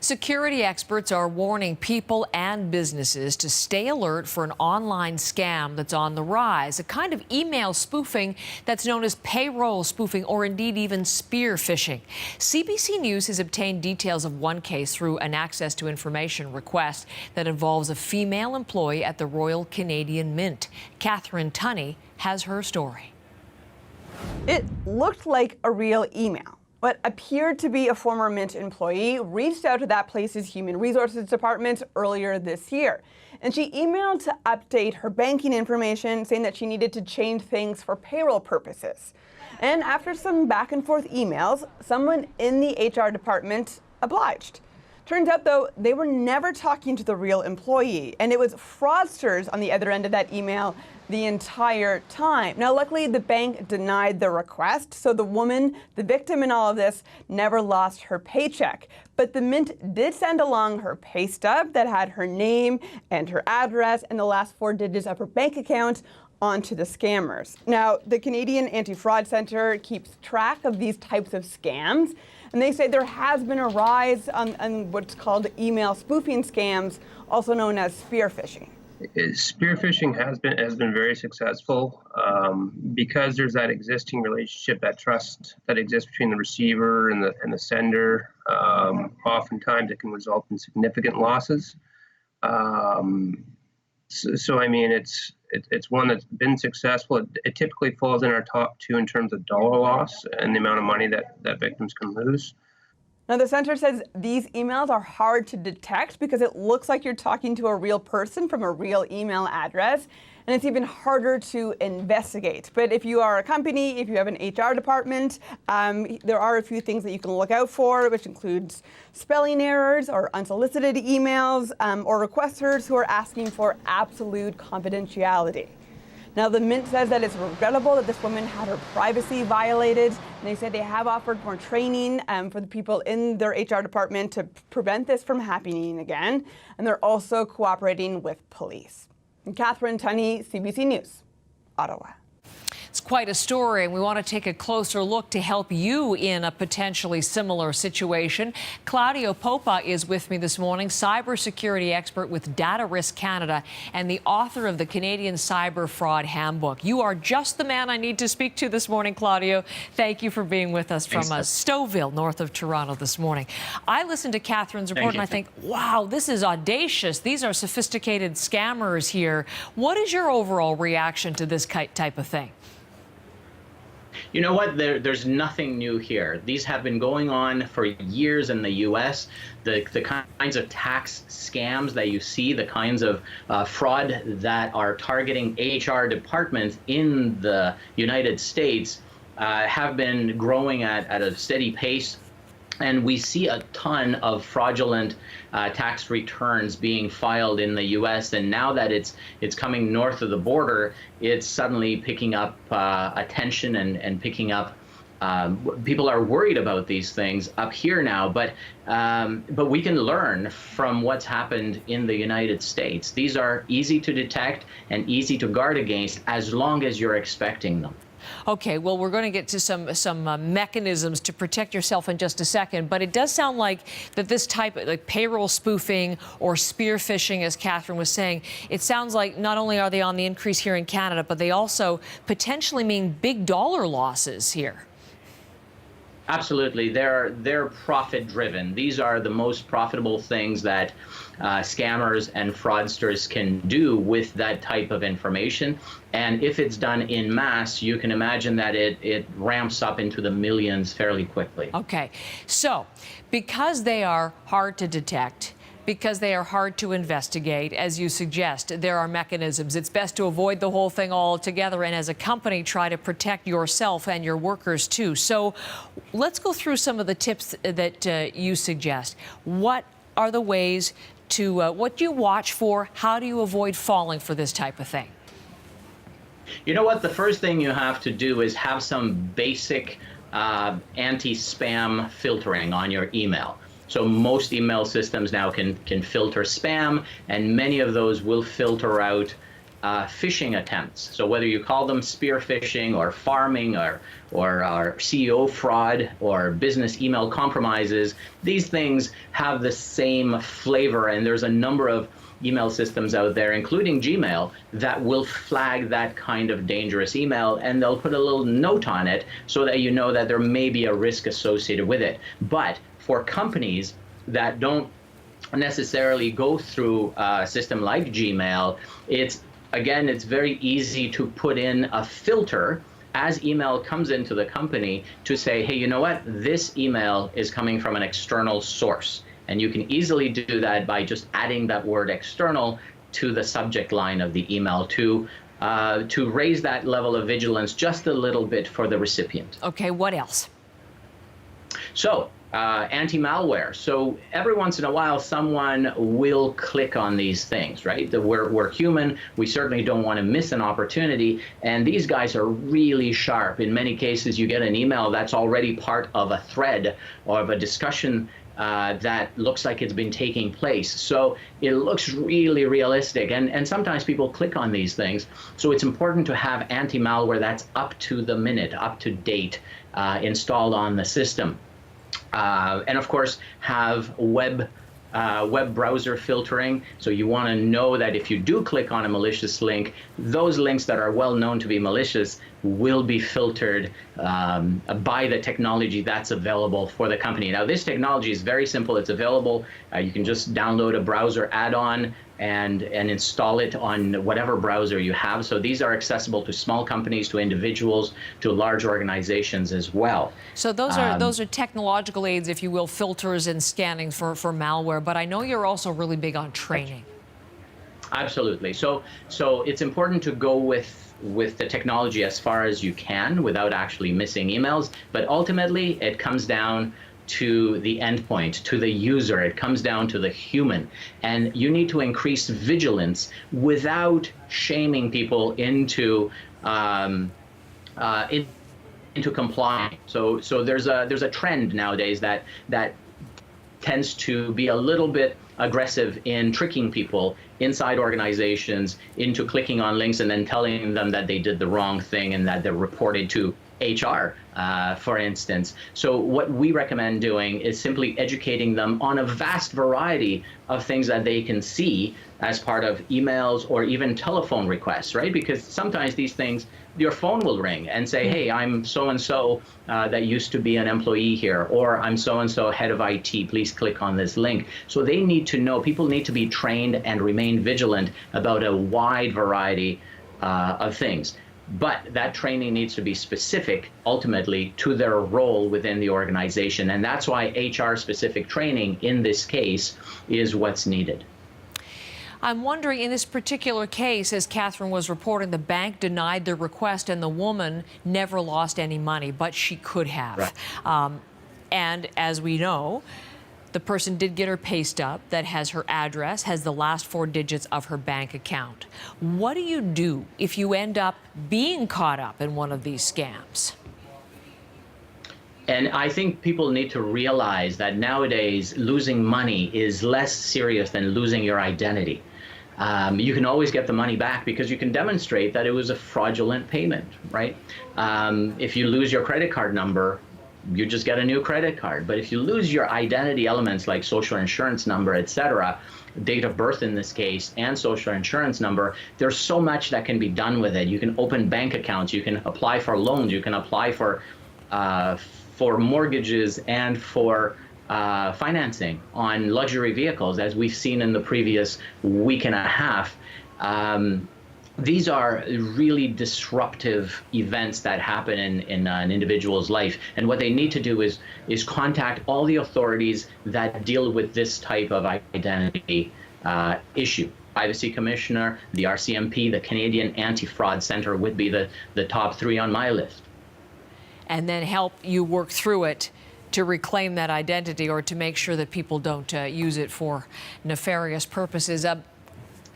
Security experts are warning people and businesses to stay alert for an online scam that's on the rise, a kind of email spoofing that's known as payroll spoofing or indeed even spear phishing. CBC News has obtained details of one case through an access to information request that involves a female employee at the Royal Canadian Mint. Catherine Tunney has her story. It looked like a real email. What appeared to be a former Mint employee reached out to that place's human resources department earlier this year. And she emailed to update her banking information, saying that she needed to change things for payroll purposes. And after some back and forth emails, someone in the HR department obliged. Turns out, though, they were never talking to the real employee, and it was fraudsters on the other end of that email the entire time. Now, luckily, the bank denied the request, so the woman, the victim in all of this, never lost her paycheck. But the Mint did send along her pay stub that had her name and her address and the last 4 digits of her bank account onto the scammers. Now, the Canadian Anti-Fraud Centre keeps track of these types of scams, and they say there has been a rise on what's called email spoofing scams, also known as spear phishing. Spear phishing has been very successful because there's that existing relationship, that trust that exists between the receiver and the sender. Oftentimes, it can result in significant losses. So I mean, it's one that's been successful. It typically falls in our top 2 in terms of dollar loss and the amount of money that victims can lose. Now, the center says these emails are hard to detect because it looks like you're talking to a real person from a real email address, and it's even harder to investigate. But if you are a company, if you have an HR department, there are a few things that you can look out for, which includes spelling errors or unsolicited emails or requesters who are asking for absolute confidentiality. Now, the Mint says that it's regrettable that this woman had her privacy violated, and they say they have offered more training for the people in their HR department to prevent this from happening again, and they're also cooperating with police. And Catherine Tunney, CBC News, Ottawa. It's quite a story, and we want to take a closer look to help you in a potentially similar situation. Claudiu Popa is with me this morning, cybersecurity expert with Data Risk Canada and the author of the Canadian Cyber Fraud Handbook. You are just the man I need to speak to this morning, Claudiu. Thank you for being with us from Stouffville, north of Toronto this morning. I listened to Catherine's report and I think, wow, this is audacious. These are sophisticated scammers here. What is your overall reaction to this type of thing? You know what? There's nothing new here. These have been going on for years in the U.S. The kinds of tax scams that you see, the kinds of fraud that are targeting HR departments in the United States have been growing at a steady pace. And we see a ton of fraudulent tax returns being filed in the U.S. And now that it's coming north of the border, it's suddenly picking up attention and picking up. People are worried about these things up here now, but we can learn from what's happened in the United States. These are easy to detect and easy to guard against as long as you're expecting them. Okay, well, we're going to get to some mechanisms to protect yourself in just a second, but it does sound like that this type of like payroll spoofing or spear phishing, as Catherine was saying, it sounds like not only are they on the increase here in Canada, but they also potentially mean big dollar losses here. Absolutely. They're profit-driven. These are the most profitable things that scammers and fraudsters can do with that type of information. And if it's done en masse, you can imagine that it ramps up into the millions fairly quickly. Okay. So because they are hard to detect, because they are hard to investigate, as you suggest, there are mechanisms. It's best to avoid the whole thing altogether, and as a company, try to protect yourself and your workers too. So let's go through some of the tips that you suggest. What are the ways to, what do you watch for? How do you avoid falling for this type of thing? You know what? The first thing you have to do is have some basic anti-spam filtering on your email. So most email systems now can filter spam, and many of those will filter out phishing attempts. So whether you call them spear phishing or farming or CEO fraud or business email compromises, these things have the same flavor, and there's a number of email systems out there, including Gmail, that will flag that kind of dangerous email, and they'll put a little note on it so that you know that there may be a risk associated with it. But for companies that don't necessarily go through a system like Gmail, it's very easy to put in a filter as email comes into the company to say, hey, you know what? This email is coming from an external source. And you can easily do that by just adding that word external to the subject line of the email to raise that level of vigilance just a little bit for the recipient. Okay, what else? So, anti-malware. So every once in a while, someone will click on these things, right? We're human. We certainly don't want to miss an opportunity. And these guys are really sharp. In many cases, you get an email that's already part of a thread or of a discussion that looks like it's been taking place. So it looks really realistic. And sometimes people click on these things. So it's important to have anti-malware that's up to the minute, up to date, installed on the system. And of course, have web browser filtering. So you want to know that if you do click on a malicious link, those links that are well known to be malicious will be filtered by the technology that's available for the company. Now, this technology is very simple. It's available. You can just download a browser add-on and install it on whatever browser you have. So these are accessible to small companies, to individuals, to large organizations as well. So those are technological aids, if you will, filters and scanning for malware. But I know you're also really big on training. Absolutely. So it's important to go with the technology as far as you can without actually missing emails. But ultimately, it comes down to the endpoint, to the user. It comes down to the human. And you need to increase vigilance without shaming people into complying. So there's a trend nowadays that tends to be a little bit aggressive in tricking people inside organizations into clicking on links and then telling them that they did the wrong thing and that they're reported to HR, for instance. So what we recommend doing is simply educating them on a vast variety of things that they can see as part of emails or even telephone requests, right? Because sometimes these things, your phone will ring and say, hey, I'm so-and-so that used to be an employee here, or I'm so-and-so head of IT, please click on this link. So they need to know, people need to be trained and remain vigilant about a wide variety of things. But that training needs to be specific, ultimately, to their role within the organization. And that's why HR-specific training, in this case, is what's needed. I'm wondering, in this particular case, as Catherine was reporting, the bank denied the request and the woman never lost any money, but she could have. Right. And as we know, the person did get her pay stub that has her address, has the last 4 digits of her bank account. What do you do if you end up being caught up in one of these scams? And I think people need to realize that nowadays losing money is less serious than losing your identity. You can always get the money back because you can demonstrate that it was a fraudulent payment, right? If you lose your credit card number, you just get a new credit card. But if you lose your identity elements like social insurance number, etc., date of birth in this case, and social insurance number, there's so much that can be done with it. You can open bank accounts, you can apply for loans, you can apply for mortgages and for financing on luxury vehicles, as we've seen in the previous week and a half. These are really disruptive events that happen in an individual's life. And what they need to do is contact all the authorities that deal with this type of identity issue. Privacy Commissioner, the RCMP, the Canadian Anti-Fraud Centre would be the top 3 on my list. And then help you work through it to reclaim that identity or to make sure that people don't use it for nefarious purposes.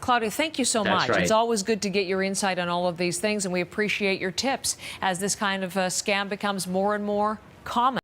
Claudiu, thank you so much. Right. It's always good to get your insight on all of these things, and we appreciate your tips as this kind of scam becomes more and more common.